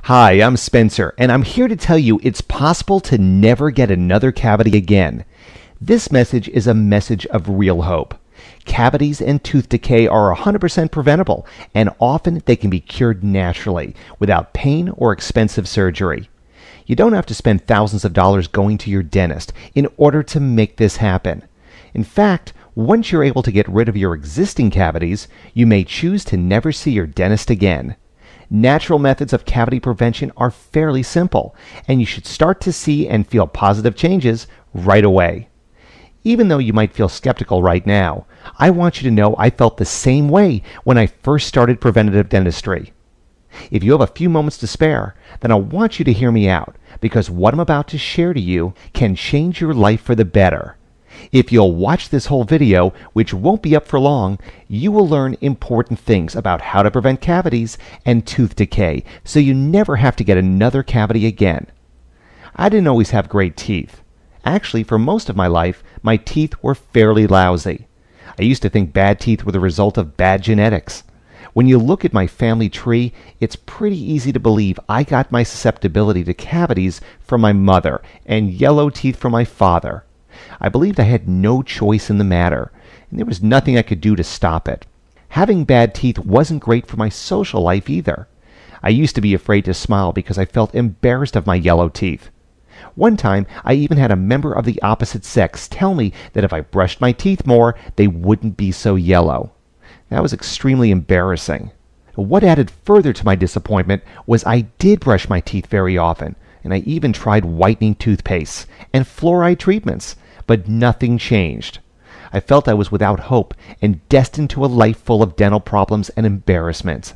Hi, I'm Spencer, and I'm here to tell you it's possible to never get another cavity again. This message is a message of real hope. Cavities and tooth decay are 100% preventable, and often they can be cured naturally, without pain or expensive surgery. You don't have to spend thousands of dollars going to your dentist in order to make this happen. In fact, once you're able to get rid of your existing cavities, you may choose to never see your dentist again. Natural methods of cavity prevention are fairly simple, and you should start to see and feel positive changes right away. Even though you might feel skeptical right now, I want you to know I felt the same way when I first started preventative dentistry. If you have a few moments to spare, then I want you to hear me out, because what I'm about to share to you can change your life for the better. If you'll watch this whole video, which won't be up for long, you will learn important things about how to prevent cavities and tooth decay, so you never have to get another cavity again. I didn't always have great teeth. Actually, for most of my life, my teeth were fairly lousy. I used to think bad teeth were the result of bad genetics. When you look at my family tree, it's pretty easy to believe I got my susceptibility to cavities from my mother and yellow teeth from my father. I believed I had no choice in the matter, and there was nothing I could do to stop it. Having bad teeth wasn't great for my social life either. I used to be afraid to smile because I felt embarrassed of my yellow teeth. One time, I even had a member of the opposite sex tell me that if I brushed my teeth more, they wouldn't be so yellow. That was extremely embarrassing. What added further to my disappointment was I did brush my teeth very often, and I even tried whitening toothpaste and fluoride treatments, but nothing changed. I felt I was without hope and destined to a life full of dental problems and embarrassment.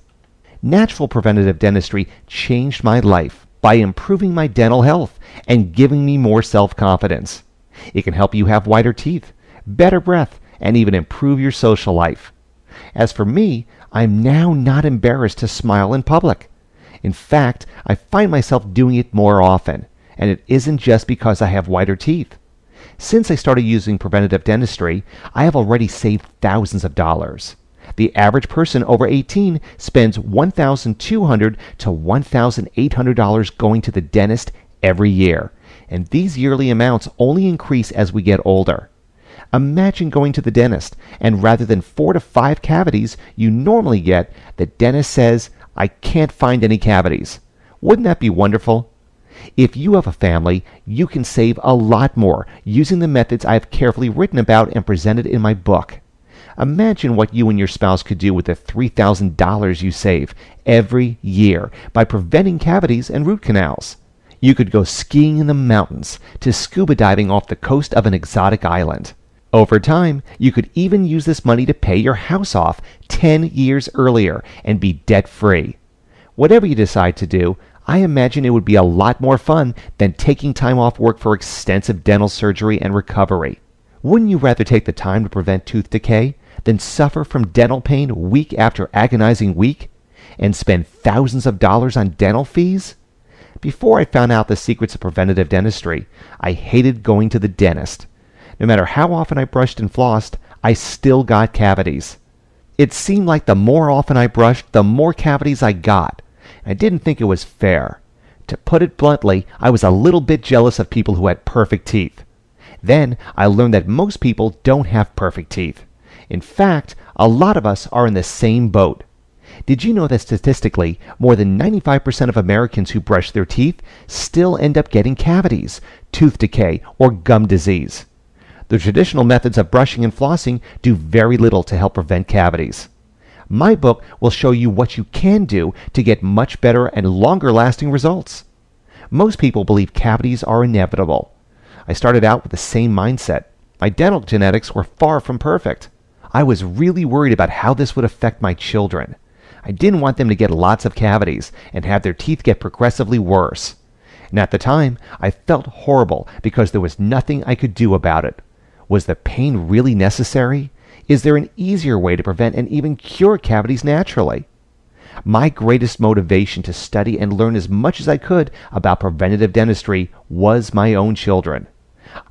Natural preventative dentistry changed my life by improving my dental health and giving me more self-confidence. It can help you have whiter teeth, better breath, and even improve your social life. As for me, I'm now not embarrassed to smile in public. In fact, I find myself doing it more often, and it isn't just because I have whiter teeth. Since I started using preventative dentistry, I have already saved thousands of dollars. The average person over 18 spends $1,200 to $1,800 going to the dentist every year, and these yearly amounts only increase as we get older. Imagine going to the dentist, and rather than 4 to 5 cavities you normally get, the dentist says, "I can't find any cavities." Wouldn't that be wonderful? If you have a family, you can save a lot more using the methods I have carefully written about and presented in my book. Imagine what you and your spouse could do with the $3,000 you save every year by preventing cavities and root canals. You could go skiing in the mountains to scuba diving off the coast of an exotic island. Over time, you could even use this money to pay your house off 10 years earlier and be debt-free. Whatever you decide to do, I imagine it would be a lot more fun than taking time off work for extensive dental surgery and recovery. Wouldn't you rather take the time to prevent tooth decay than suffer from dental pain week after agonizing week and spend thousands of dollars on dental fees? Before I found out the secrets of preventative dentistry, I hated going to the dentist. No matter how often I brushed and flossed, I still got cavities. It seemed like the more often I brushed, the more cavities I got. I didn't think it was fair. To put it bluntly, I was a little bit jealous of people who had perfect teeth. Then I learned that most people don't have perfect teeth. In fact, a lot of us are in the same boat. Did you know that statistically, more than 95% of Americans who brush their teeth still end up getting cavities, tooth decay, or gum disease? The traditional methods of brushing and flossing do very little to help prevent cavities. My book will show you what you can do to get much better and longer-lasting results. Most people believe cavities are inevitable. I started out with the same mindset. My dental genetics were far from perfect. I was really worried about how this would affect my children. I didn't want them to get lots of cavities and have their teeth get progressively worse. And at the time, I felt horrible because there was nothing I could do about it. Was the pain really necessary? Is there an easier way to prevent and even cure cavities naturally? My greatest motivation to study and learn as much as I could about preventative dentistry was my own children.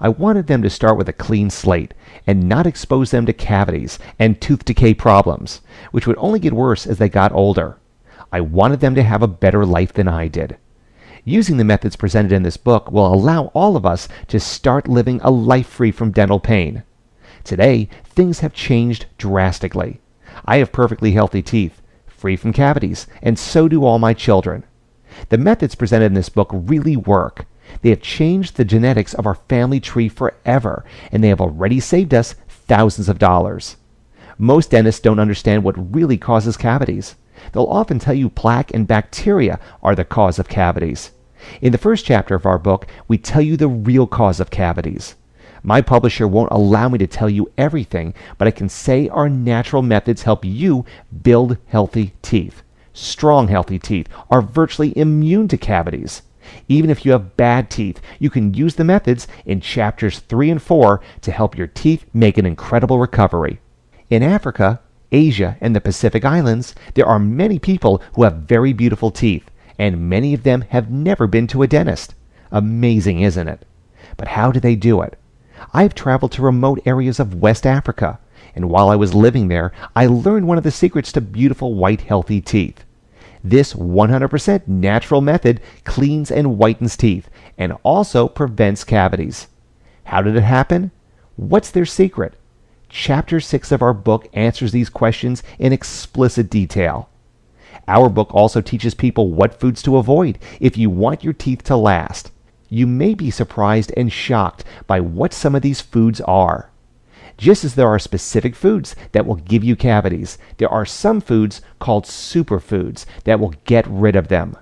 I wanted them to start with a clean slate and not expose them to cavities and tooth decay problems, which would only get worse as they got older. I wanted them to have a better life than I did. Using the methods presented in this book will allow all of us to start living a life free from dental pain. Today, things have changed drastically. I have perfectly healthy teeth, free from cavities, and so do all my children. The methods presented in this book really work. They have changed the genetics of our family tree forever, and they have already saved us thousands of dollars. Most dentists don't understand what really causes cavities. They'll often tell you plaque and bacteria are the cause of cavities. In the first chapter of our book, we tell you the real cause of cavities. My publisher won't allow me to tell you everything, but I can say our natural methods help you build healthy teeth. Strong, healthy teeth are virtually immune to cavities. Even if you have bad teeth, you can use the methods in chapters 3 and 4 to help your teeth make an incredible recovery. In Africa, Asia, and the Pacific Islands, there are many people who have very beautiful teeth, and many of them have never been to a dentist. Amazing, isn't it? But how do they do it? I've traveled to remote areas of West Africa, and while I was living there, I learned one of the secrets to beautiful white healthy teeth. This 100% natural method cleans and whitens teeth, and also prevents cavities. How did it happen? What's their secret? Chapter 6 of our book answers these questions in explicit detail. Our book also teaches people what foods to avoid if you want your teeth to last. You may be surprised and shocked by what some of these foods are. Just as there are specific foods that will give you cavities, there are some foods called superfoods that will get rid of them.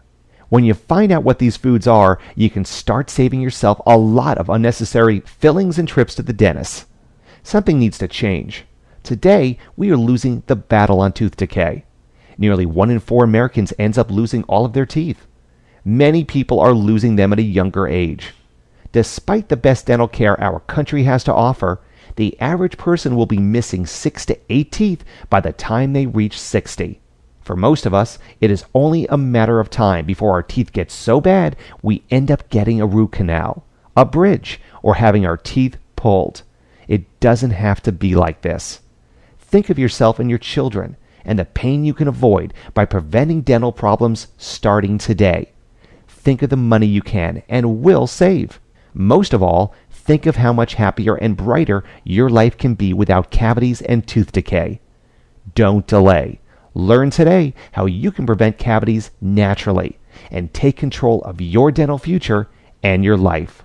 When you find out what these foods are, you can start saving yourself a lot of unnecessary fillings and trips to the dentist. Something needs to change. Today, we are losing the battle on tooth decay. Nearly 1 in 4 Americans ends up losing all of their teeth. Many people are losing them at a younger age. Despite the best dental care our country has to offer, the average person will be missing 6 to 8 teeth by the time they reach 60. For most of us, it is only a matter of time before our teeth get so bad we end up getting a root canal, a bridge, or having our teeth pulled. It doesn't have to be like this. Think of yourself and your children and the pain you can avoid by preventing dental problems starting today. Think of the money you can and will save. Most of all, think of how much happier and brighter your life can be without cavities and tooth decay. Don't delay. Learn today how you can prevent cavities naturally and take control of your dental future and your life.